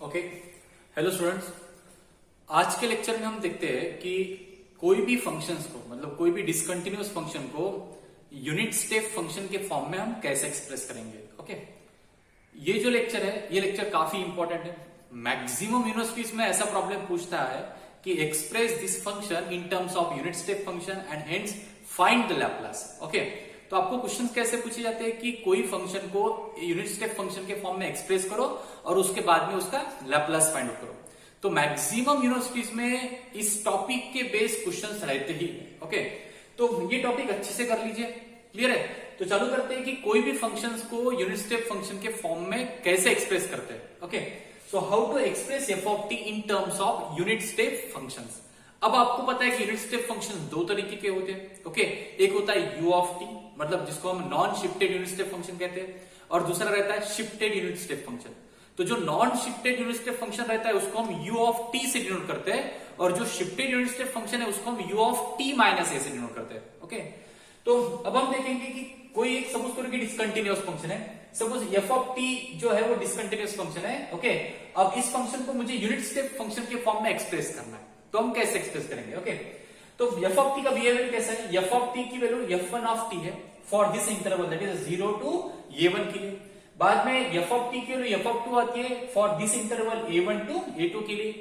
Okay. Hello students, आज के lecture में हम देखते हैं कि कोई भी फंक्शंस को मतलब कोई भी डिसकंटिन्यूअस फंक्शन को यूनिट स्टेप फंक्शन के फॉर्म में हम कैसे एक्सप्रेस करेंगे। ओके, ये जो लेक्चर है ये लेक्चर काफी इंपॉर्टेंट है। मैक्सिमम यूनिवर्सिटीज में ऐसा प्रॉब्लम पूछता है कि express this function in terms of unit step function and hence find the Laplace. Okay, तो आपको क्वेश्चंस कैसे पूछे जाते हैं कि कोई फंक्शन को यूनिट स्टेप फंक्शन के फॉर्म में एक्सप्रेस करो और उसके बाद में उसका लैपलास फाइंड आउट करो। तो मैक्सिमम यूनिवर्सिटीज में इस टॉपिक के बेस क्वेश्चंस रहते ही। ओके, तो ये टॉपिक अच्छे से कर लीजिए। क्लियर है? तो चालू करते हैं कि कोई भी फंक्शंस को यूनिट स्टेप फंक्शन के फॉर्म में कैसे एक्सप्रेस करते हैं। Okay, so how to express f of t in terms of unit step functions. अब आपको पता है कि यूनिट स्टेप फंक्शन दो तरीके के होते हैं। ओके, एक होता है यू ऑफ टी, मतलब जिसको हम non shifted unit step function कहते हैं, और दूसरा रहता है शिफ्टेड यूनिट स्टेप फंक्शन। तो जो non shifted unit step function रहता है उसको हम यू ऑफ टी से डिनोट करते हैं, और जो शिफ्टेड यूनिट स्टेप फंक्शन है उसको हम यू ऑफ टी माइनस ए से डिनोट करते हैं। ओके, तो अब हम देखेंगे कि कोई एक सपोज करो कि डिसकंटिन्यूअस फंक्शन है। सपोज एफ ऑफ टी जो है वो डिसकंटिन्यूअस फंक्शन है। ओके, अब इस फंक्शन को मुझे यूनिट स्टेप फंक्शन के फॉर्म में एक्सप्रेस करना है, तो हम कैसे एक्सप्रेस करेंगे। ओके, तो एफ ऑफ टी का बिहेवियर कैसा है? एफ ऑफ टी की वैल्यू f1 ऑफ टी है for this interval that is 0 to a1 के लिए। बाद में एफ ऑफ टी की वैल्यू f ऑफ 2 आती है for this interval a1 to a2 के लिए।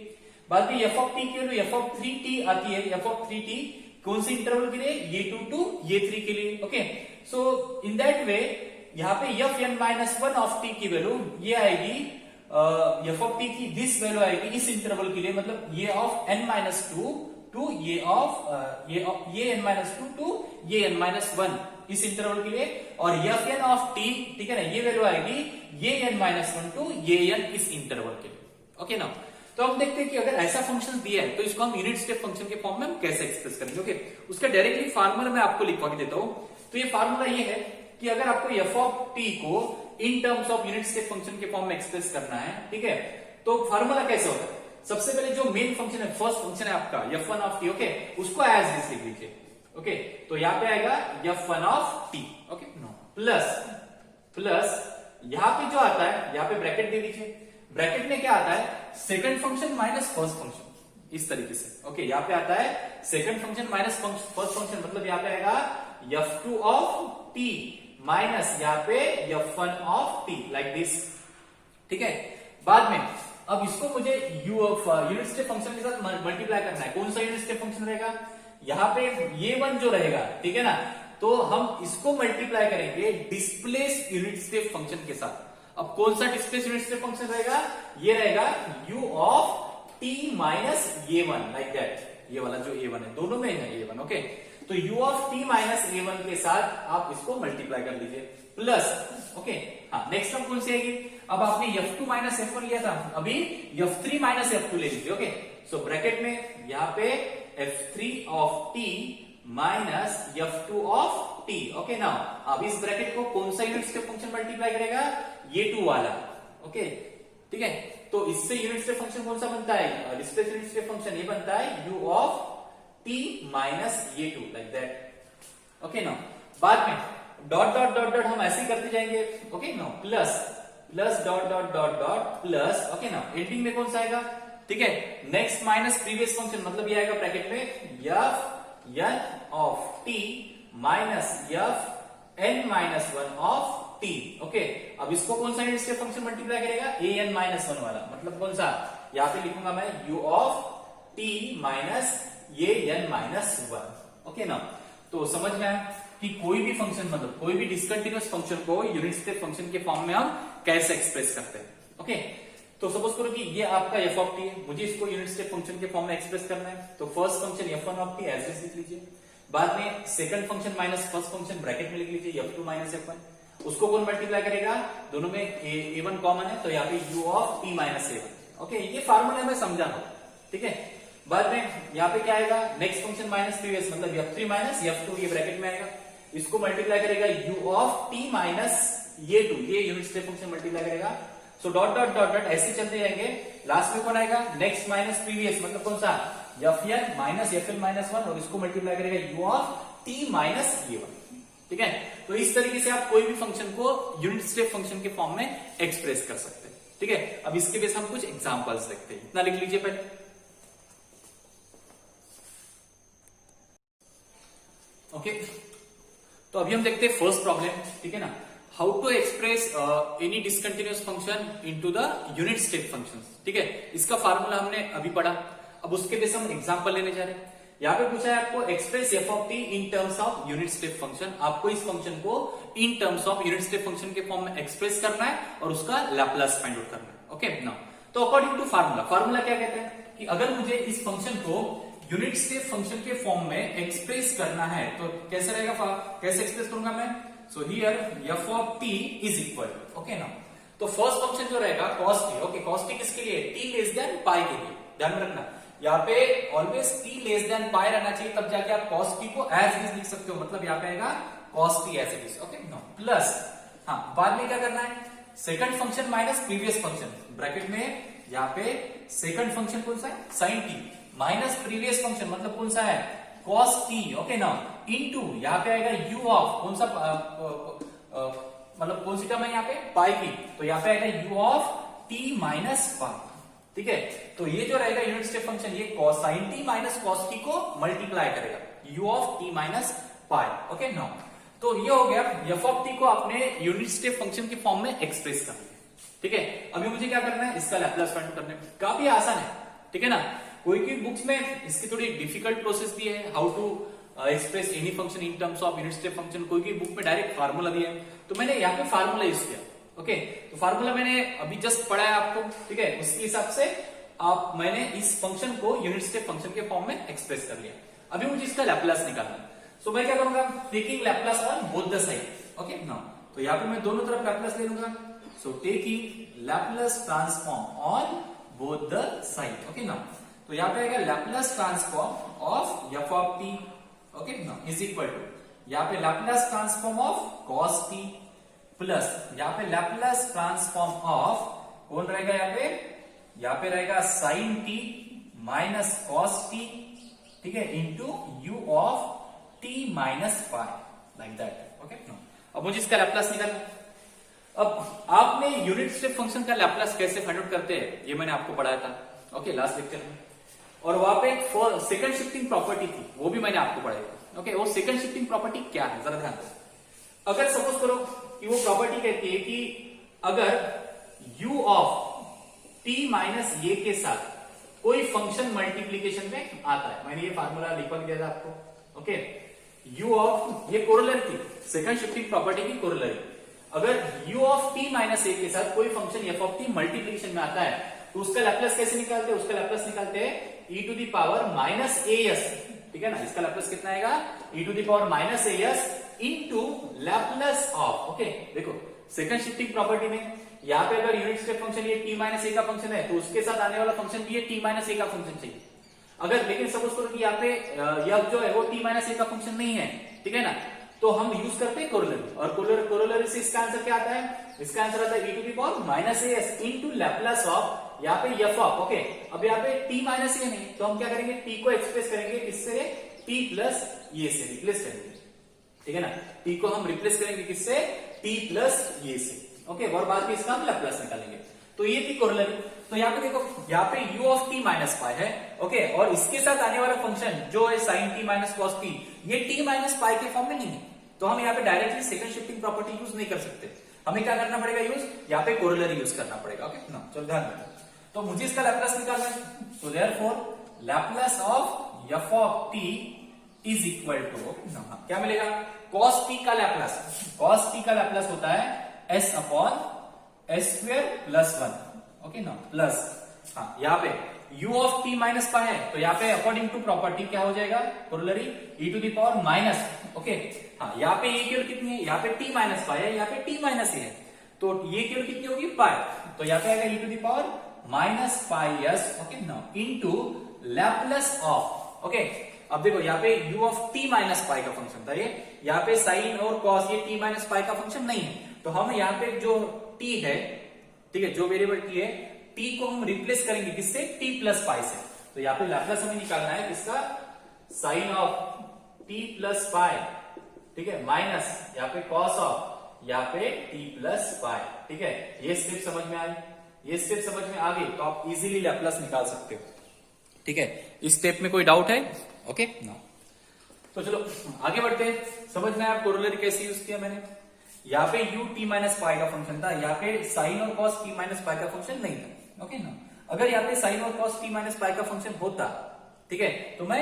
बाद में एफ ऑफ टी की वैल्यू f ऑफ 3t आती है, f ऑफ 3t कौन से इंटरवल के लिए? a2 टू a3 के लिए। Okay, so in that way यहाँ पे fn-1 ऑफ t की वैल्यू ये आएगी, एफ ऑफ टी की दिस वैल्यू आएगी इस इंटरवल के लिए, मतलब ये ऑफ n-2 टू ये ऑफ ये n-2 टू ये n-1 इस इंटरवल के लिए, और fn ऑफ t, ठीक है ना, ये वैल्यू आएगी ये n-1 टू ये n इस इंटरवल के लिए। ओके ना, तो हम देखते हैं कि अगर ऐसा फंक्शन दिया है तो इसको हम यूनिट स्टेप फंक्शन के फॉर्म में हम कैसे एक्सप्रेस करेंगे। ओके, उसका डायरेक्टली फार्मूला मैं आपको लिखवा के देता हूं। तो ये फार्मूला ये है कि अगर आपको एफ ऑफ टी को इन terms of unit step function के फॉर्म में एक्सप्रेस करना है, ठीक है, तो फार्मूला कैसे होता है? सबसे पहले जो मेन फंक्शन है, फर्स्ट फंक्शन है आपका f1 ऑफ टी, ओके, उसको एज दिस लिख लीजिए। ओके, तो यहां पे आएगा f1 of t, okay, no plus यहां पे जो आता है यहां पे ब्रैकेट दे दीजिए। ब्रैकेट में क्या आता है? Second function minus first function, इस तरीके से। ओके, यहां पे आता है second function minus first function, मतलब यहां पे आएगा f2 ऑफ टी माइनस यहाँ पे f1 of T, like this. ठीक है, बाद में अब इसको मुझे यूनिट स्टेप फंक्शन के साथ मल्टीप्लाई करना है। कौन सा यूनिट स्टेप फंक्शन रहेगा? यहाँ पे ये वन जो रहेगा, ठीक है ना, तो हम इसको मल्टीप्लाई करेंगे डिस्प्लेस यूनिट स्टेप फंक्शन के साथ। अब कौन सा डिस्प्लेस यूनिट स्टेप फंक्शन रहेगा? ये रहेगा u of T minus a1, like that. ये वाला जो a1 है, दोनों में है a1। ओके, तो u of T minus a1 के साथ आप इसको मल्टीप्लाई कर लीजिए, प्लस। ओके, हाँ, नेक्स्ट टर्म कौन सी आएगी? अब आपने f2 माइनस f1 लिया था, अभी f3 माइनस f2 ले लीजिए। ओके, सो ब्रैकेट में यहाँ पे f3 of t minus f2 of t। Okay, now अब इस ब्रैकेट को कौन सा यूनिट स्टेप फंक्शन मल्टीप्लाई करेगा? ये 2 वाला। ओके, ठीक है, तो इससे यूनिट स्टेप फंक्शन कौन सा बनता है? डिस्प्लेस यूनिट स्टेप फंक्शन ये बनता है u ऑफ t माइनस ये 2, लाइक दैट। ओके, नाउ बाद में डॉट डॉट डॉट डॉट हम ऐसे ही करते जाएंगे। Okay, now plus dot dot dot dot plus. Okay, now ending में कौन सा आएगा? ठीक है, नेक्स्ट माइनस प्रीवियस फंक्शन, मतलब ये आएगा ब्रैकेट में f(n) of t minus f(n-1) of t। Okay, अब इसको कौन सा यूनिट स्टेप फंक्शन मल्टीप्लाई करेगा? an-1 वाला, मतलब कौन सा? यहां पे लिखूंगा मैं u ऑफ t माइनस ये n-1। ओके ना, तो समझ में आया कि कोई भी फंक्शन, मतलब कोई भी डिसकंटिन्यूअस फंक्शन को यूनिट स्टेप फंक्शन के फॉर्म में हम कैसे एक्सप्रेस करते हैं। ओके, तो सपोज करो कि ये आपका f ऑफ टी है, मुझे इसको यूनिट स्टेप फंक्शन के फॉर्म में एक्सप्रेस करना है, तो first function f1 of t as it is लिख लीजिए। बाद में second function minus first function bracket में लिख लीजिए f2 माइनस f1। उसको कौन मल्टीप्लाई करेगा? दोनों में a1 कॉमन है, तो यहाँ पे u of t minus a1। Okay, ये फार्मूला में समझा हो, ठीक है। बाद में यहाँ पे क्या आएगा? नेक्स्ट फंक्शन माइनस प्रीवियस, मतलब f3 माइनस f2, ये ब्रैकेट में आएगा। इसको मल्टीप्लाई करेगा u ऑफ t माइनस ये 2, ये यूनिट स्टेप फंक्शन मल्टीप्लाई करेगा। So dot dot dot dot ऐसे चलते जाएंगे। लास्ट में कौन आएगा? नेक्स्ट माइनस प्रीवियस, मतलब कौन सा? fn माइनस fn-1, और इसको मल्टीप्लाई करेगा u of t minus a1। ठीक है, तो इस तरीके से आप कोई भी फंक्शन को यूनिट स्टेप फंक्शन के फॉर्म में एक्सप्रेस कर सकते हैं। ठीक है, अब इसके बेस हम कुछ एग्जांपल्स देखते हैं। इतना लिख लीजिए पहले। ओके, तो अभी हम देखते हैं फर्स्ट प्रॉब्लम, ठीक है ना, how to express any discontinuous function into the unit step functions. ठीक है, इसका फार्मूला हमने अभी पढ़ा, अब उसके बेस हम एग्जांपल लेने जा रहे हैं। यहाँ पे पूछा है आपको express f of t in terms of unit step function. आपको इस फंक्शन को इन terms of unit step function के फॉर्म में एक्सप्रेस करना है और उसका लैप्लस फाइंड आउट करना है। ओके नाउ, तो अकॉर्डिंग टू फार्मूला, फार्मूला क्या कहते हैं कि अगर मुझे इस फंक्शन को यूनिट स्टेप फंक्शन के फॉर्म में एक्सप्रेस करना है तो कैसे रहेगा, कैसे एक्सप्रेस करूंगा मैं। So here F of T is equal, okay ना, तो फर्स्ट फंक्शन जो रहेगा cos t। Okay, cos t किसके लिए, t लेस देन पाई के लिए, ध्यान में रखना। यहाँ पे always t less than pi रहना चाहिए, तब जाके आप cos t को एज इट इज लिख सकते हो, मतलब यहाँ पे आएगा cos t as it is. Okay no, plus हाँ बाद में क्या करना है, second function minus previous function, bracket में यहाँ पे सेकंड फंक्शन कौन सा है, sin t, minus previous function मतलब कौन सा है, cos t। ओके ना, इनटू यहाँ पे आएगा u ऑफ कौन सा मतलब कौन सी टर्म है यहाँ पे, पाई की, तो यहाँ पे आएगा u of t minus pi. ठीक है, तो ये जो रहेगा यूनिट स्टेप फंक्शन, ये cos sin t माइनस cos t को मल्टीप्लाई करेगा, u of t minus pi. Okay no, तो ये हो गया f ऑफ t को आपने यूनिट स्टेप फंक्शन के फॉर्म में एक्सप्रेस कर लिया। ठीक है, अभी मुझे क्या करना है, इसका लैप्लस फाइंड करना है, काफी आसान है। ठीक है ना, कोई भी बुक्स में इसकी थोड़ी डिफिकल्ट प्रोसेस दी है, how to express any function in terms of unit step function, कोई भी बुक में डायरेक्ट फार्मूला दिया है, तो मैंने यहाँ पे फार्मूला यूज किया। ओके, तो फार्मूला मैंने अभी जस्ट पढ़ा है आपको, ठीक है, उसके हिसाब से मैंने इस फंक्शन को यूनिट स्टेप फंक्शन के फॉर्म में एक्सप्रेस कर लिया। अभी मुझे इसका लैप्लस निकालना है, सो मैं क्या करूंगा, taking Laplace on both the side. Okay now, तो यहाँ पे मैं दोनों तरफ लैप्लस ले लूंगा, so taking Laplace transform on both the side. Okay now, तो यहाँ पे आएगा Laplace transform of F of t, okay now is equal to यहाँ पे Laplace transform of cos t plus यहाँ पे लैप्लस ट्रांसफॉर्म ऑफ कौन रहेगा, यहाँ पे रहेगा sin t माइनस cos t, ठीक है, into u of t minus pi, like that. Okay, अब मुझे इसका लैप्लस निकालना। अब आपने यूनिट स्टेप फंक्शन का लैप्लस कैसे फाइंड आउट करते हैं, ये मैंने आपको पढ़ाया था, ओके, लास्ट लेक्चर में, और वहां पे एक सेकंड शिफ्टिंग प्रॉपर्टी थी, वो भी मैंने आपको पढ़ाई थी। ओके, वो सेकंड शिफ्टिंग प्रॉपर्टी क्या है, जरा ध्यान दो। अगर सपोज करो कि वो प्रॉपर्टी कहती है कि अगर u ऑफ t माइनस ये के साथ कोई फंक्शन मल्टीप्लीकेशन में आता है, मैंने ये फार्मूला लिखवा दिया था आपको। ओके, u ऑफ, ये कोरोलरी थी, सेकंड शिफ्टिंग प्रॉपर्टी की कोरोलरी। अगर u ऑफ t माइनस ए के साथ कोई function f of t multiplication में आता है, तो उसका लैप्लस कैसे निकालते हैं, उसका लैप्लस निकालते हैं e to the power minus as। ठीक है ना, इसका लैप्लस कितना आएगा, e to the power minus as into Laplace of. Okay, देखो सेकंड शिफ्टिंग प्रॉपर्टी में यहाँ पे अगर यूनिट स्टेप फंक्शन ये t माइनस ए का फंक्शन है, तो उसके साथ आने वाला फंक्शन भी ये t माइनस ए का फंक्शन चाहिए। अगर लेकिन सपोज करो कि यहाँ पे यह जो है वो t माइनस ए का फंक्शन नहीं है, ठीक है ना, तो हम यूज करते हैं कोरोलरी, और कोरोलरी से इसका आंसर क्या आता है, इसका आंसर आता है e to the power minus as into Laplace of यहाँ पे एफ ऑफ। ओके, अब यहाँ पे t माइनस ए नहीं, तो हम क्या करेंगे, t को एक्सप्रेस करेंगे किससे, t प्लस ये से रिप्लेस करेंगे। ठीक है ना, t को हम रिप्लेस करेंगे किससे, t प्लस ये से। ओके, और बाद में इसका हम लैप्लस निकालेंगे, तो ये थी कोरोलरी। तो यहाँ पे देखो, यहाँ पे u of t minus pi है। ओके, और इसके साथ आने वाला फंक्शन जो है sin t माइनस cos t, ये t माइनस पाई के फॉर्म में नहीं है, तो हम यहाँ पे directly second shifting property use नहीं कर सकते, हमें क्या करना पड़ेगा यूज, यहाँ पे कोरोलरी यूज करना पड़ेगा। ओके ना, चलो ध्यान रखो, तो मुझे इसका लैप्लस निकालना है, तो therefore Laplace of f of t is equal to क्या मिलेगा, cos t का लैप्लस, cos t का लैप्लस होता है s upon s square plus 1। Okay ना, प्लस हाँ यहाँ पे u of t minus pi है, तो यहाँ पे अकॉर्डिंग टू प्रॉपर्टी क्या हो जाएगा, corollary e to the power minus. Okay हाँ, यहाँ पे ये केवल कितनी है, यहाँ पे t माइनस पाई है, यहाँ पे t माइनस है, तो ये केवल कितनी होगी, पाई, तो यहाँ पे आएगा e to the power minus pi s। Okay ना, इनटू लैप्लस ऑफ। ओके, अब देखो यहाँ पे u of t minus pi का फंक्शन था ये, यहाँ पे साइन और कॉस ये t माइनस पाई का फंक्शन नहीं है, तो हम यहाँ पे जो t है, ठीक है, जो वेरिएबल t है, t को हम रिप्लेस करेंगे किससे, t प्लस पाई से। तो यहाँ पे लैप्लस हमें निकालना है किसका, sine of t plus pi, ठीक है, माइनस यहाँ पे कॉस ऑफ यहाँ पे t प्लस पाई। ठीक है, ये स्टेप समझ में आई। ये स्टेप समझ में आ गई तो आप इजीली लैपलास निकाल सकते हो। ठीक है, इस स्टेप में कोई डाउट है? ओके ना, तो चलो आगे बढ़ते हैं। समझ में आया कोरोलरी कैसे यूज किया मैंने। यहाँ पे u t माइनस पाई का फंक्शन था, यहाँ पे साइन और कॉस t माइनस पाई का फंक्शन नहीं था। ओके ना, अगर यहाँ पे साइन और कॉस t माइनस पाई का फंक्शन होता, ठीक है, तो मैं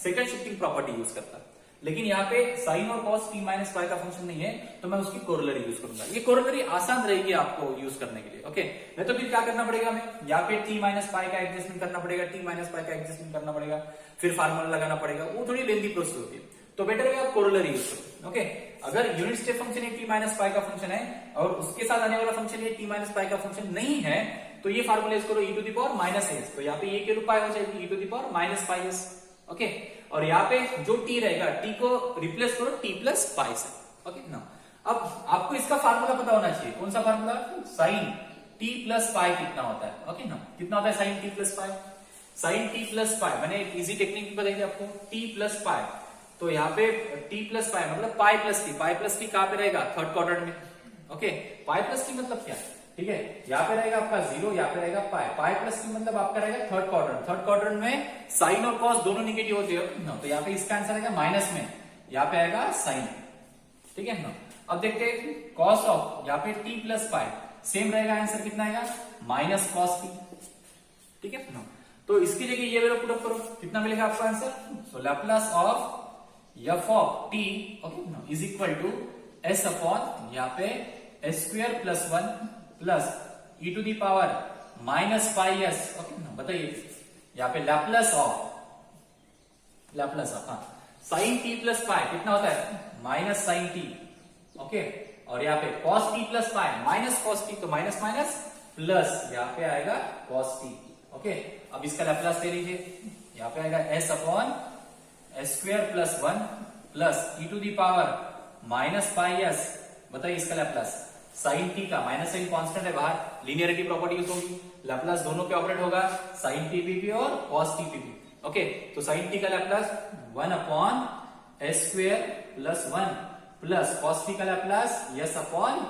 सेकंड शिफ्टिंग प्रॉपर्टी यूज करता, लेकिन यहाँ पे साइन और कॉस t माइनस पाई का फंक्शन नहीं है, तो मैं उसकी कोरोलरी यूज करूंगा। ये कोरोलरी आसान रहेगी आपको यूज करने के लिए। ओके, नहीं तो फिर क्या करना पड़ेगा हमें, यहाँ पे t माइनस पाई का एडजस्टमेंट करना पड़ेगा, t माइनस पाई का एडजस्टमेंट करना पड़ेगा, फिर फार्मूला लगाना पड़ेगा, वो थोड़ी लेंदी प्रोसेस होती है। तो बेटर है आप कोरोलरी यूज करो। ओके, अगर यूनिट स्टेप फंक्शन ये t माइनस पाई का फंक्शन है और उसके साथ आने वाला फंक्शन ये t माइनस पाई का फंक्शन नहीं है, तो ये फार्मूला करो e to the power minus s, तो यहाँ पे ये के रूप पाई हो जाएगी e to the power minus pi s. Okay, और यहाँ पे जो t रहेगा, t को रिप्लेस करो t प्लस पाई से। ओके ना, अब आपको इसका फार्मूला पता होना चाहिए। कौन सा formula? Sine t plus pi कितना होता है। ओके ना, कितना होता है sine t plus pi? Sine t plus pi, मैंने एक इजी टेक्निक भी बताई थी आपको, t प्लस पाई। तो यहाँ पे t प्लस पाई मतलब pi plus T. Pi plus T कहां पे रहेगा? थर्ड क्वाड्रेंट में। ओके, पाई प्लस टी मतलब क्या? ठीक है, यहाँ पे रहेगा आपका 0, यहाँ पे रहेगा पाई। पाई प्लस टी मतलब आपका रहेगा थर्ड क्वाड्रेंट। थर्ड क्वाड्रेंट में साइन और कॉस दोनों निगेटिव होते हैं, तो यहाँ पे इसका आंसर आएगा माइनस में, यहाँ पे आएगा साइन। ठीक है ना, अब देखते हैं कॉस ऑफ, यहाँ पे t प्लस पाई सेम रहेगा, आंसर कितना आएगा? Minus cos T. ठीक है ना, तो इसकी जगह ये वैल्यू पुट अप करो, कितना मिलेगा आपका answer? So Laplace of f of t, okay, is equal to s upon यहाँ पे s square plus 1 plus e to the power minus pi s। Okay ना, बताइए यहाँ पे लैप्लास ऑफ हाँ साइन t प्लस पाई कितना होता है? Minus sign t। ओके, और यहाँ पे cos t plus pi minus cos t, तो माइनस माइनस प्लस यहाँ पे आएगा cos t। ओके, अब इसका लैप्लास ले लीजिए, यहाँ पे आएगा s upon s square plus 1 plus e to the power minus pi s। बताइए इसका लैप्लास साइन t का, माइनस साइन कांस्टेंट है बाहर, लीनियरिटी प्रॉपर्टी यूज होगी, लैप्लास दोनों पे ऑपरेट होगा, साइन t p और cos t p। ओके, तो साइन t का Laplace 1 upon s square plus 1 plus cos t का Laplace s upon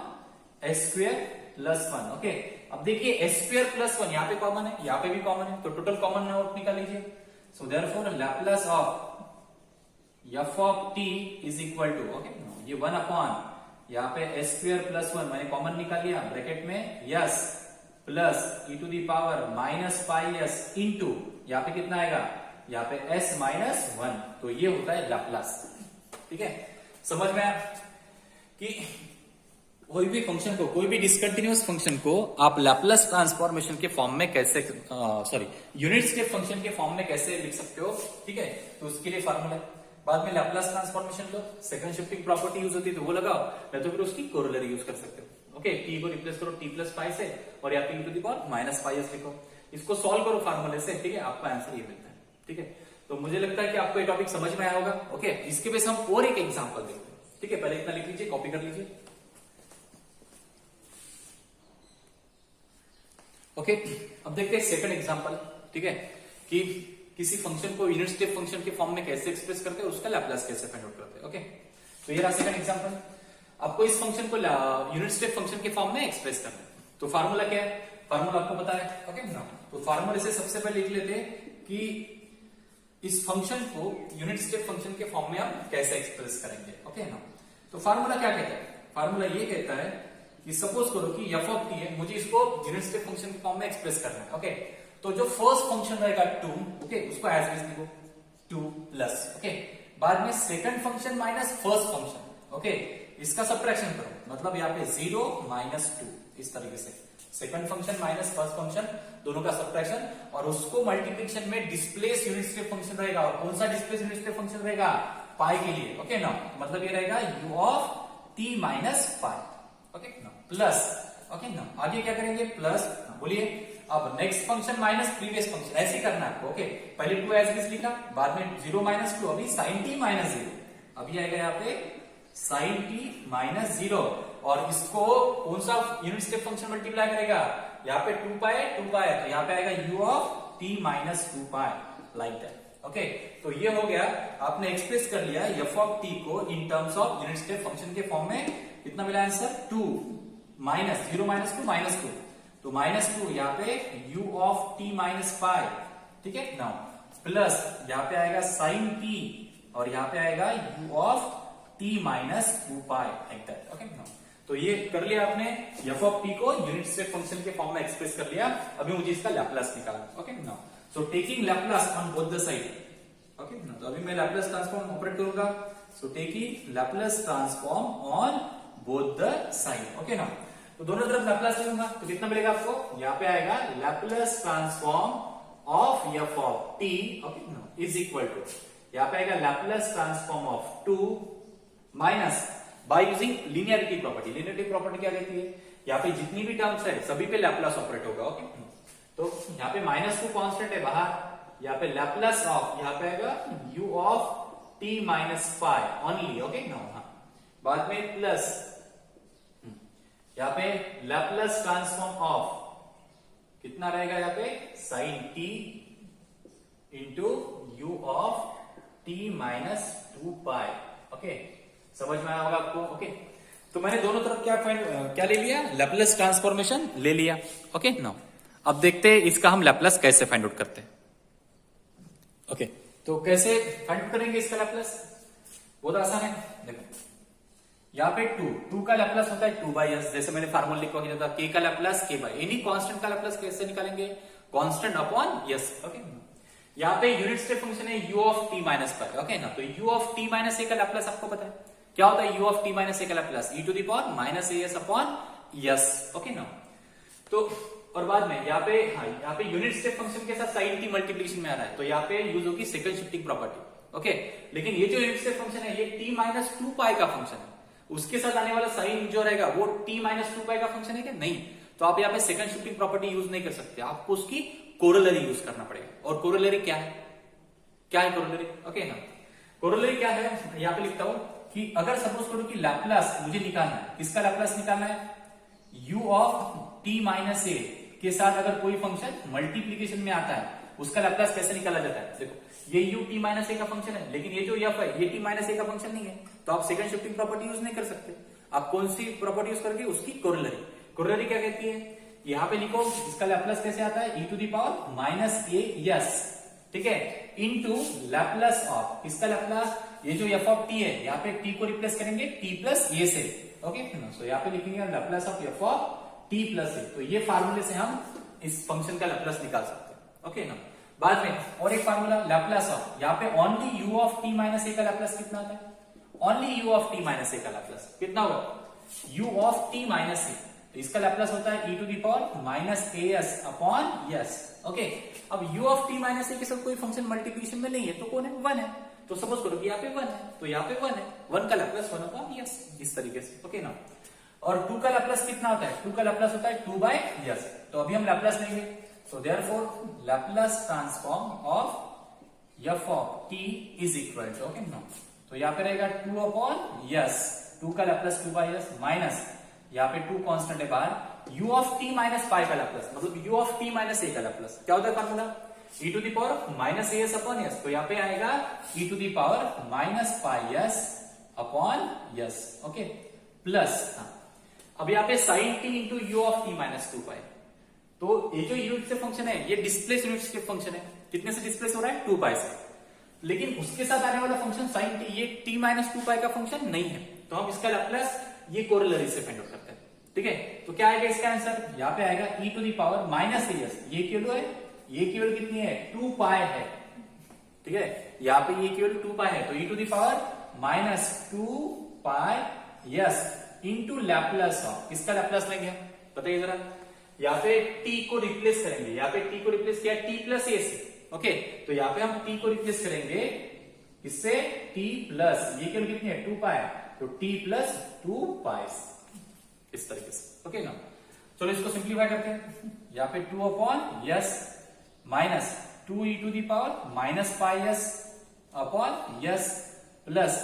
s square plus 1। Okay, अब देखिए s स्क्वायर प्लस 1 यहाँ पे कॉमन है, यहाँ पे भी कॉमन है, तो टोटल कॉमन नोट निकाल लीजिए। So therefore Laplace of f of t is equal to, okay, ये 1 अपॉन यहाँ पे s स्क्वायर प्लस 1 मैंने कॉमन निकाल लिया, ब्रैकेट में s plus e to the power minus pi s into यहाँ पे कितना आएगा? यहाँ पे s माइनस 1, तो ये होता है लैप्लास। ठीक है, समझ में आया कि कोई भी फंक्शन को, कोई भी डिसकंटिन्यूअस फंक्शन को आप लैप्लास ट्रांसफॉर्मेशन के फॉर्म में कैसे, यूनिट स्टेप फंक्शन के फॉर्म में कैसे लिख सकते हो। ठीक है, तो उसके लिए फार्मूला, बाद में लैप्लास ट्रांसफॉर्मेशन लो, सेकंड शिफ्टिंग प्रॉपर्टी यूज होती है तो वो लगाओ, नहीं तो फिर उसकी कोरोलरी यूज कर सकते हो। ओके, t को रिप्लेस करो t प्लस पाई से और यहाँ पे e to the power minus pi s लिखो, इसको सॉल्व करो फार्मूले से। ठीक है, आपका आंसर ये मिलता है। ठीक है, तो मुझे लगता है कि आपको ये टॉपिक समझ में आया होगा। ओके, इसके बेस हम और एक एग्जाम्पल देखते हैं। ठीक है, पहले इतना लिख लीजिए, कॉपी कर लीजिए। ओके, अब देखते हैं सेकंड एग्जांपल। ठीक है, कि किसी फंक्शन को यूनिट स्टेप फंक्शन के फॉर्म में कैसे एक्सप्रेस करते हैं, उसका लैप्लास कैसे फाइंड आउट करते हैं। ओके, तो ये रहा सेकंड एग्जांपल। आपको इस फंक्शन को यूनिट स्टेप फंक्शन के फॉर्म में एक्सप्रेस करना है, तो फार्मूला क्या है? फार्मूला आपको पता है। ओके ना, तो फार्मूले से सबसे पहले लिख लेते हैं कि इस फंक्शन को यूनिट स्टेप फंक्शन के फॉर्म में हम कैसे एक्सप्रेस करेंगे। ओके ना, तो फार्मूला क्या कहता है? फार्मूला ये कहता है कि सपोज करो कि f ऑफ t है, मुझे इसको यूनिट स्टेप फंक्शन के फॉर्म में एक्सप्रेस करना है। ओके, तो जो फर्स्ट फंक्शन रहेगा 2, ओके, उसको एज इट इज लिखो 2 प्लस, ओके, बाद में second function minus first function, okay, इसका सब्ट्रैक्शन करो, मतलब यहाँ पे 0 माइनस 2, इस तरीके से second function minus first function दोनों का सब्ट्रैक्शन, और उसको मल्टीप्लिकेशन में डिस्प्लेस यूनिट स्टेप फंक्शन रहेगा। और कौन सा डिस्प्लेस यूनिट स्टेप फंक्शन रहेगा? पाई के लिए। ओके ना, मतलब ये रहेगा u of t minus pi. Okay ना, प्लस, ओके ना, आगे क्या करेंगे? प्लस, बोलिए। अब next function minus previous function, ऐसे करना है आपको। ओके, पहले 2 एज इट लिखा, बाद में 0 माइनस 2, अभी sin t माइनस 0, अभी आएगा यहाँ पे sin t माइनस 0, और इसको कौन सा यूनिट स्टेप फंक्शन मल्टीप्लाई करेगा? यहाँ पे 2 पाई, तो यहाँ पे आएगा u of t minus 2 pi, like that. Okay, तो ये हो गया, आपने एक्सप्रेस कर लिया f ऑफ t को इन terms of unit step function के फॉर्म में। कितना मिला आंसर? 2 माइनस 0 माइनस 2 माइनस 2, तो -2 यहाँ पे u of t minus pi, ठीक है नाउ, प्लस यहाँ पे आएगा sin t और यहाँ पे आएगा u of t minus 2 pi, like that. Okay now, तो ये कर लिया आपने, f ऑफ t को यूनिट स्टेप फंक्शन के फॉर्म में एक्सप्रेस कर लिया। अभी मुझे इसका लैप्लास निकालना। Okay now, so taking Laplace on both the side. Okay now, तो अभी मैं लैप्लास ट्रांसफॉर्म ऑपरेट करूंगा। सो taking Laplace transform on both the side. Okay now, तो दोनों तरफ लैप्लास लूंगा तो कितना मिलेगा आपको, यहाँ पे आएगा Laplace transform of f of t, okay now, is equal to, यहाँ पे आएगा Laplace transform of 2 minus by using linearity property. Linearity property क्या कहती है, यहाँ पे जितनी भी टर्म्स है सभी पे लैप्लास ऑपरेट होगा। ओके, तो यहाँ पे -2 कांस्टेंट है बाहर, यहाँ पे लैप्लास ऑफ, यहाँ पे आएगा u of t minus pi only. Okay now, हाँ, बाद में प्लस यहाँ पे लैप्लास ट्रांसफॉर्म ऑफ कितना रहेगा, यहाँ पे sin t into u of t minus 2 pi. Okay, समझ में आया होगा आपको। ओके, तो मैंने दोनों तरफ क्या ले लिया, लैप्लास ट्रांसफॉर्मेशन ले लिया। ओके नाउ, अब देखते हैं इसका हम लैप्लास कैसे फाइंड आउट करते हैं। ओके, तो कैसे फाइंड आउट करेंगे इसका लैप्लास, बहुत आसान है। देखो यहाँ पे 2 का लैप्लास होता है 2/s, जैसे मैंने फार्मूला लिखा था, k का Laplace k by, any constant का लैप्लास कैसे निकालेंगे, कांस्टेंट अपॉन s। ओके, यहाँ पे यूनिट स्टेप फंक्शन है u of t minus pi. Okay ना, तो u of t minus a का लैप्लास आपको पता है क्या होता है, u of t minus a का Laplace e to the power minus as upon s। Okay ना, तो और बाद में यहाँ पे, हाँ, यहाँ पे यूनिट स्टेप फंक्शन के साथ sin t मल्टीप्लिकेशन में आ रहा है, तो यहाँ पे यूज होगी सेकंड शिफ्टिंग प्रॉपर्टी। ओके, लेकिन ये जो यूनिट स्टेप फंक्शन है ये t माइनस 2 पाई का फंक्शन है, उसके साथ आने वाला साइन जो रहेगा वो t माइनस 2 पाई का फंक्शन है क्या, नहीं, तो आप यहाँ पे सेकंड शिफ्टिंग प्रॉपर्टी यूज नहीं कर सकते, आपको उसकी कोरोलरी यूज करना पड़ेगा। और कोरोलरी क्या है, क्या है कोरोलरी। ओके ना, कोरोलरी क्या है, यहाँ पे लिखता हूं कि अगर सपोज करो कि लैप्लास मुझे निकालना है, किसका लैप्लास निकालना है, u of t minus a के साथ अगर कोई फंक्शन मल्टीप्लीकेशन में आता है उसका लैप्लास कैसे निकाला जाता है। देखो ये u t माइनस a का फंक्शन है, लेकिन ये जो f है ये t माइनस a का फंक्शन नहीं है, तो आप सेकंड शिफ्टिंग प्रॉपर्टी यूज नहीं कर सकते। आप कौन सी प्रॉपर्टी यूज करके, उसकी कोरोलरी। कोरोलरी क्या कहती है, यहाँ पे लिखो इसका लैप्लास कैसे आता है, e to the power minus a s, ठीक है, इनटू लैप्लास ऑफ, इसका लैप्लास ये जो f ऑफ t है, यहाँ पे t को रिप्लेस करेंगे t प्लस a से। ओके, तो यहाँ पे लिखेंगे Laplace of f of t plus a, तो ये फार्मूले से हम इस फंक्शन का लैप्लास निकाल सकते हैं। ओके ना, बाद में और एक फार्मूला लैप्लास ऑफ, यहाँ पे only u of t minus a का लैप्लास कितना आता है, only u of t minus a का लैप्लास कितना होगा, u of t minus a, तो इसका लैप्लास होता है e to the power minus as upon s। Okay, अब u of t minus a के साथ कोई फंक्शन मल्टीप्लिकेशन में नहीं है, तो कौन है, 1 है, तो सपोज करो कि यहाँ पे 1 है, तो यहाँ पे 1 है, 1 का लैप्लास 1 अपॉन s, इस तरीके से। ओके ना, और 2 का लैप्लास कितना होता है, 2 का लैप्लास होता है 2/s, तो अभी हम लैप्लास लेंगे, so therefore Laplace transform of f of t is equal to, okay ना, तो यहाँ पे रहेगा 2 अपॉन s, 2 का लैप्लास 2/s माइनस, यहाँ पे 2 कांस्टेंट है बाहर, u of t minus pi का लैप्लास, मतलब u of t minus a का लैप्लास क्या होता है formula, e to the power minus as upon s, तो यहाँ पे आएगा e to the power minus pi s upon s। Okay, plus, अब यहाँ पे sin t into u of t minus 2 pi, तो ये जो यूनिट स्टेप फंक्शन है ये डिस्प्लेस यूनिट स्टेप फंक्शन है, कितने से डिस्प्लेस हो रहा है, 2 पाई से, लेकिन उसके साथ आने वाला फंक्शन sin t ये t माइनस 2 पाई का फंक्शन नहीं है, तो हम इसका लैप्लास ये कोरोलरी से फाइंड आउट करते हैं। ठीक है, तो क्या आएगा इसका आंसर, यहाँ पे आएगा e to the power minus as, ये केवल है, ये केवल कितनी है, 2 पाई है, ठीक है, यहाँ पे ये केवल 2 पाई है, तो e to the power minus 2 pi s into Laplace of, इसका लैप्लास लेंगे, बताइए जरा, यहाँ पे t को रिप्लेस करेंगे, यहाँ पे t को रिप्लेस किया t प्लस a से। ओके, तो यहाँ पे हम t को रिप्लेस करेंगे इससे, t प्लस, ये केवल कितनी है, 2 पाई, तो t प्लस 2 पाई, इस तरीके से। ओके ना, चलो इसको सिंप्लीफाई करते हैं, यहाँ पे 2 upon s minus 2 e to the power minus pi s upon s plus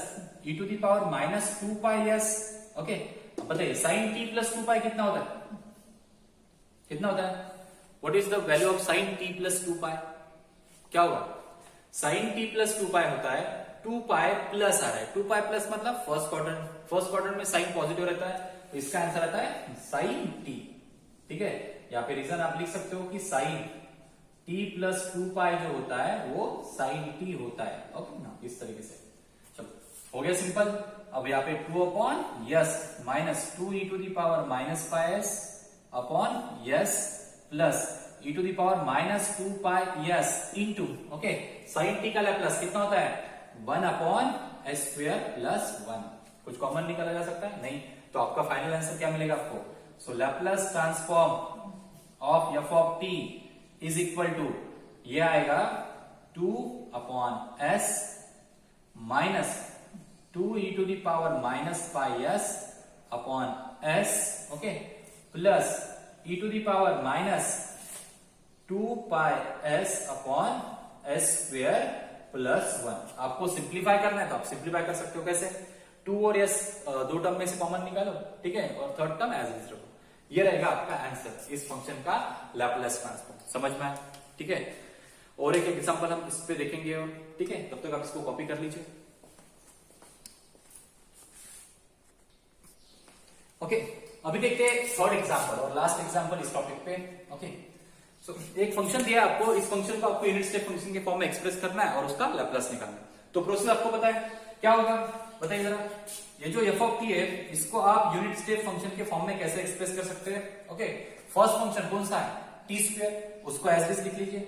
e to the power minus 2 pi s। Okay, अब बताइए sin t प्लस 2 पाई कितना होता है, कितना होता है, what is the value of sin t plus 2 पाई, क्या होगा, sin t प्लस 2 पाई होता है 2 पाई प्लस आ रहा है, 2 पाई प्लस मतलब फर्स्ट क्वाड्रेंट में साइन पॉजिटिव रहता है, तो इसका आंसर आता है sin t। ठीक है, यहाँ पे रीजन आप लिख सकते हो कि साइन t प्लस 2 पाई जो होता है वो साइन t होता है। ओके ना, इस तरीके से। चलो हो गया सिंपल। अब यहाँ पे 2 upon s minus 2 e to the power minus pi S upon s plus e to the power minus 2 pi s into okay sine t का लैप्लास कितना होता है 1 अपॉन एस स्क्वायर प्लस 1। कुछ कॉमन निकाला जा सकता है नहीं, तो आपका फाइनल आंसर क्या मिलेगा आपको। So Laplace transform of F of T is equal to ये आएगा 2 upon S minus 2 e to the power minus pi S upon S okay plus e to the power minus 2 pi S upon S square plus 1। आपको simplify करना है तो आप simplify कर सकते हो। कैसे 2 और s दो टर्म में से कॉमन निकालो, ठीक है, और थर्ड टर्म एज इज रखो। ये रहेगा आपका आंसर इस फंक्शन का लैप्लास ट्रांसफॉर्म। समझ में आया, ठीक है। और एक एग्जांपल हम इस पे देखेंगे, ठीक है, तब तक आप इसको कॉपी कर लीजिए। ओके, अभी देखते हैं थर्ड एग्जांपल और लास्ट एग्जांपल इस टॉपिक पे। ओके, सो एक फंक्शन दिया आपको, इस फंक्शन को आपको यूनिट स्टेप फंक्शन के फॉर्म में एक्सप्रेस करना है और उसका लैप्लास निकालना है। तो प्रोसेस आपको पता है क्या होगा, बताइए जरा। ये जो एफ ऑफ टी है इसको आप यूनिट स्टेप फंक्शन के फॉर्म में कैसे एक्सप्रेस कर सकते हैं। ओके, फर्स्ट फंक्शन कौन सा है टी स्क्वायर, उसको एज इट इज लिख लीजिए,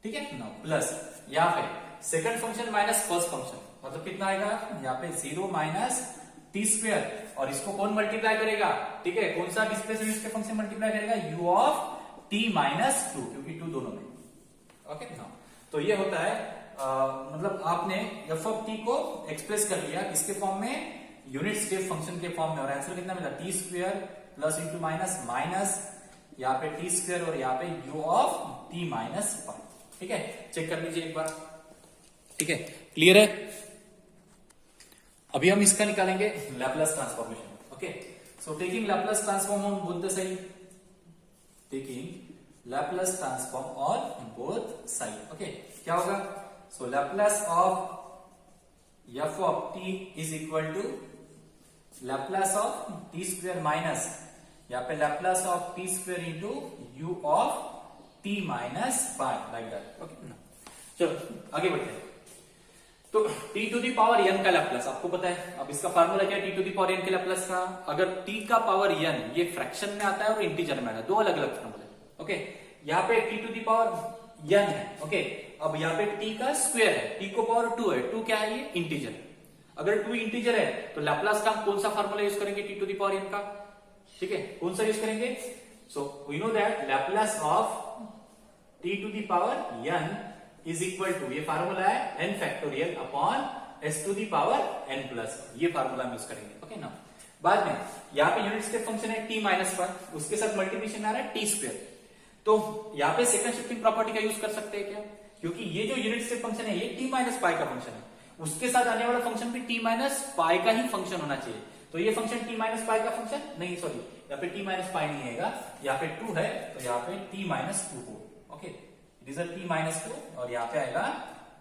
ठीक है ना, प्लस यहाँ पे second function minus first function, मतलब कितना आएगा यहाँ पे 0 माइनस टी स्क्वायर, और इसको कौन मल्टीप्लाई करेगा, ठीक है, कौन सा डिस्प्लेसमेंट इसके फंक्शन मल्टीप्लाई करेगा यू ऑफ टी माइनस 2, क्योंकि 2 दोनों में। ओके ना, तो ये होता है मतलब आपने एफ ऑफ टी को एक्सप्रेस कर लिया किसके फॉर्म में, यूनिट स्टेप फंक्शन के फॉर्म में, और आंसर कितना मिला T square plus into minus minus यहाँ पे टी स्क्वायर और यहाँ पे यू ऑफ टी माइनस 5। ठीक है, चेक कर लीजिए एक बार, ठीक है, क्लियर है। अभी हम इसका निकालेंगे Laplace transformation. Okay, so taking Laplace transform on both the side, taking Laplace transform on both side. Okay, क्या होगा, so Laplace of F of T is equal to Laplace of T square minus यहाँ पे Laplace of T square into U of T minus 5 like that. Okay, चलो आगे बढ़ते हैं। तो t to the power n का Laplace आपको पता है। अब इसका फार्मूला क्या है t to the power n के लैप्लास का, अगर t का पावर n ये फ्रैक्शन में आता है और इंटीजर में आता है, दो अलग अलग फार्मूले। ओके, यहाँ पे t to the power n है। ओके, अब यहाँ पे t का स्क्वायर है, t को पावर 2 है, 2 क्या है ये इंटीजर। अगर 2 इंटीजर है तो लैप्लास का कौन सा फार्मूला यूज करेंगे t to the power n का, ठीक है, कौन सा यूज करेंगे। So we know that Laplace of t to the power n is equal to, ये फार्मूला है n factorial upon s to the power n plus, ये फार्मूला हम यूज करेंगे। ओके ना, बाद में यहाँ पे यूनिट स्टेप फंक्शन है t माइनस 1, उसके साथ मल्टीप्लिकेशन आ रहा है t स्क्वायर, तो यहाँ पे सेकंड शिफ्टिंग प्रॉपर्टी का यूज कर सकते हैं क्या, क्योंकि ये जो यूनिट स्टेप फंक्शन है ये t माइनस पाई का फंक्शन है, उसके साथ आने वाला फंक्शन भी t माइनस पाई का ही फंक्शन होना चाहिए। तो ये फंक्शन t माइनस पाई का फंक्शन नहीं, सॉरी यहाँ पे t माइनस पाई नहीं आएगा, यहाँ पे 2 है तो यहाँ पे t माइनस 2 हो। Okay, it is t minus 2 और यहाँ पे आएगा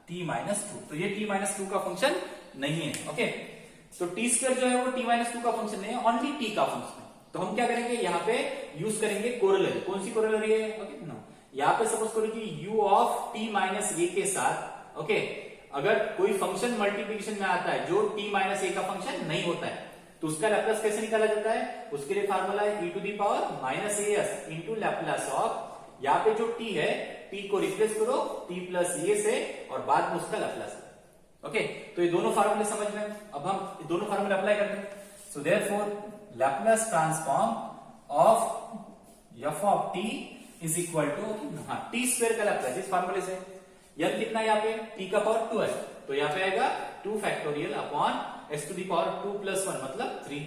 t माइनस 2, तो ये t माइनस 2 का फंक्शन नहीं है। ओके, तो t स्क्वायर जो है वो t माइनस 2 का फंक्शन नहीं है, ओनली t का फंक्शन है। तो हम क्या करेंगे, यहाँ पे यूज करेंगे कोरोलरी। कौन सी कोरोलरी है, ओके नो, यहाँ पे सपोज करो कि u of t minus a के साथ, ओके, अगर कोई फंक्शन मल्टीप्लिकेशन में आता है जो t माइनस a का फंक्शन नहीं होता है, तो उसका लैप्लास कैसे निकाला जाता है, उसके लिए फार्मूला है e to the power minus as into Laplace of, यहाँ पे जो t है t को रिप्लेस करो t प्लस a से और बाद में उसका लैप्लास। ओके, तो ये दोनों फार्मूले समझ में, अब हम दोनों फार्मूले अप्लाई करते हैं। So therefore Laplace transform of f of t is equal to t square का लैप्लास इस फार्मूले से, n कितना यहाँ पे t का पावर 2 है, तो यहाँ पे आएगा 2 factorial upon s to the power 2 plus 1 मतलब 3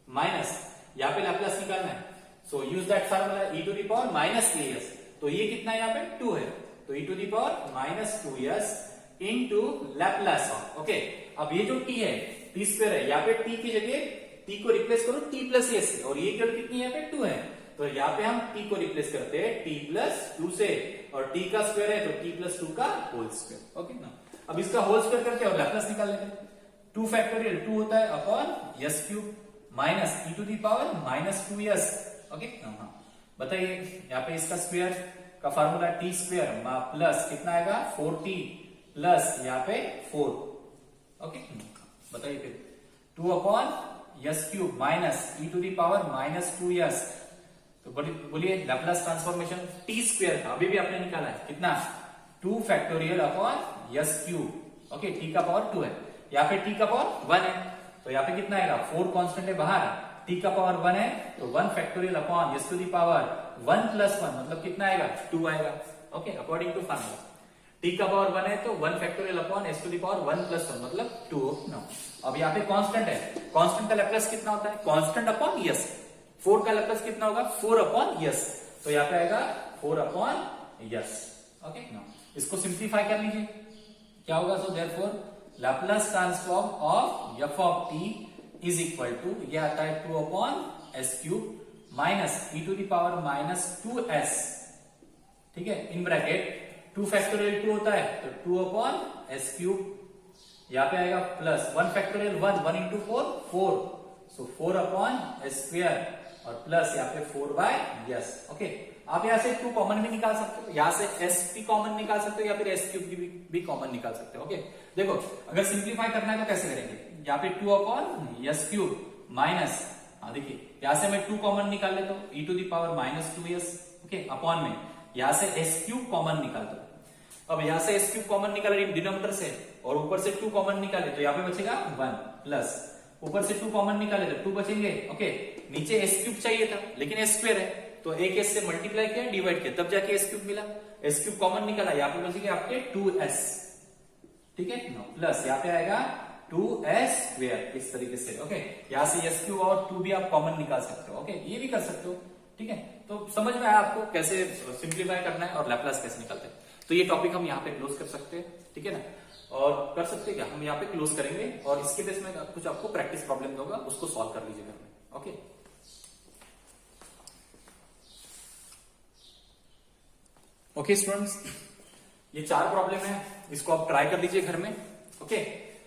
माइनस यहाँ पे लैप्लास निकालना है, so use that formula e to the power minus 3s, तो ये कितना है यहाँ पे 2 है, तो e to the power minus 2s into Laplace of. Okay, अब ये जो t है t स्क्वायर है, यहाँ पे t की जगह t को रिप्लेस करो t प्लस a से, और ये केवल कितनी यहाँ पे 2 है, तो यहाँ पे हम t को रिप्लेस करते हैं t प्लस 2 से, और t का स्क्वायर है तो t प्लस 2 का होल स्क्वायर। ओके ना, अब इसका होल स्क्वायर करके और लैप्लास निकाल लेंगे। 2 फैक्टोरियल 2 होता है upon s cube minus e to the power minus 2s। Okay, बताइए, यहाँ पे इसका स्क्वायर का फॉर्मूला टी स्क्वायर प्लस कितना आएगा 4t प्लस यहाँ पे 4। ओके, बताइए फिर 2 upon s cube minus e to the power minus 2s। तो बोलिए लैप्लास ट्रांसफॉर्मेशन टी स्क्वायर का अभी भी आपने निकाला है कितना 2 factorial upon s cube. Okay, T का पावर 2 है, यहाँ पे टी का पावर 1 है, तो यहाँ पे कितना आएगा 4 कांस्टेंट है बाहर, टी का पावर 1 है तो 1 factorial upon s to the power 1 plus 1 मतलब कितना आएगा 2 आएगा। Okay, according to formula t का पावर 1 है तो 1 factorial upon s to the power 1 plus 1 मतलब 2। नो, अब यहाँ पे कांस्टेंट है, कांस्टेंट का लैप्लास कितना होता है कांस्टेंट अपॉन यस, 4 का लैप्लास कितना होगा 4 अपॉन यस, तो यहाँ पे आएगा 4 अपॉन यस। ओके, नो, इसको सिंप्लीफाई कर लीजिए, क्या होगा, so therefore Laplace transform of F of T is equal to, ये आता है 2 upon s cube minus e to the power minus 2s, ठीक है, इन ब्रैकेट 2 फैक्टोरियल 2 होता है तो 2 अपॉन एस क्यूब, यहाँ पे आएगा प्लस 1 फैक्टोरियल 1 इंटू 4 सो 4 अपॉन एस स्क्वायर और प्लस यहाँ पे 4 बाय यस। ओके, आप यहाँ से 2 कॉमन भी निकाल सकते हो, यहाँ से एस भी कॉमन निकाल सकते हो या फिर एस क्यूब भी कॉमन निकाल सकते हो। ओके, देखो अगर सिंप्लीफाई करना है तो कैसे करेंगे, यहाँ पे 2 अपॉन एस क्यूब माइनस, देखिए यहाँ से मैं 2 कॉमन निकाल लेता हूँ E to the power minus 2s। Okay, upon में यहाँ से एस क्यूब कॉमन निकाल दो, अब यहाँ से एस क्यूब कॉमन निकाले डिनोमिनेटर से और ऊपर से 2 कॉमन निकाले तो यहाँ पे बचेगा 1 प्लस ऊपर से 2 कॉमन निकाले तो 2 बचेंगे। ओके, नीचे एस क्यूब चाहिए था लेकिन एस स्क्वायर है तो एक एस से मल्टीप्लाई किया डिवाइड किया तब जाके एस क्यूब मिला, एस क्यूब कॉमन निकाला, यहाँ पे बचेंगे आपके 2s, ठीक है, प्लस यहाँ पे आएगा 2s स्क्वायर इस तरीके से। ओके, यहाँ से एस क्यूब और 2 भी आप कॉमन निकाल सकते हो। ओके, ये भी कर सकते हो, ठीक है, तो समझ में आया आपको कैसे सिंप्लीफाई करना है और लैप्लास कैसे निकालते हैं। तो ये टॉपिक हम यहाँ पे क्लोज कर सकते हैं, ठीक है ना, और कर सकते हैं क्या हम यहाँ पे क्लोज करेंगे और इसके बेस में कुछ आपको प्रैक्टिस प्रॉब्लम होगा उसको सॉल्व कर लीजिए घर में। ओके, ओके स्टूडेंट्स, ये 4 प्रॉब्लम है, इसको आप ट्राई कर लीजिए घर में। ओके,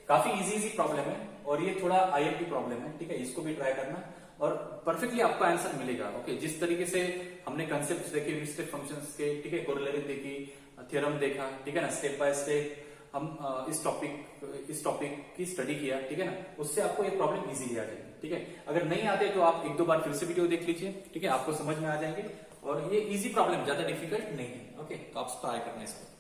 काफी इजी प्रॉब्लम है और ये थोड़ा आईएमपी प्रॉब्लम है, ठीक है, इसको भी ट्राई करना और परफेक्टली आपको आंसर मिलेगा। ओके, जिस तरीके से हमने कंसेप्ट देखे यूनिट स्टेप फंक्शंस के, ठीक है, कोरिलेरी देखी, थ्योरम देखा, ठीक है ना, स्टेप बाय स्टेप हम इस टॉपिक की स्टडी किया, ठीक है ना, उससे आपको ये प्रॉब्लम इजीली आ जाएगी। ठीक है, अगर नहीं आते तो आप 1-2 बार फिर से वीडियो देख लीजिए, ठीक है, आपको समझ में आ जाएंगे और ये इजी प्रॉब्लम, ज्यादा डिफिकल्ट नहीं है। ओके, तो आप ट्राई करना इसको।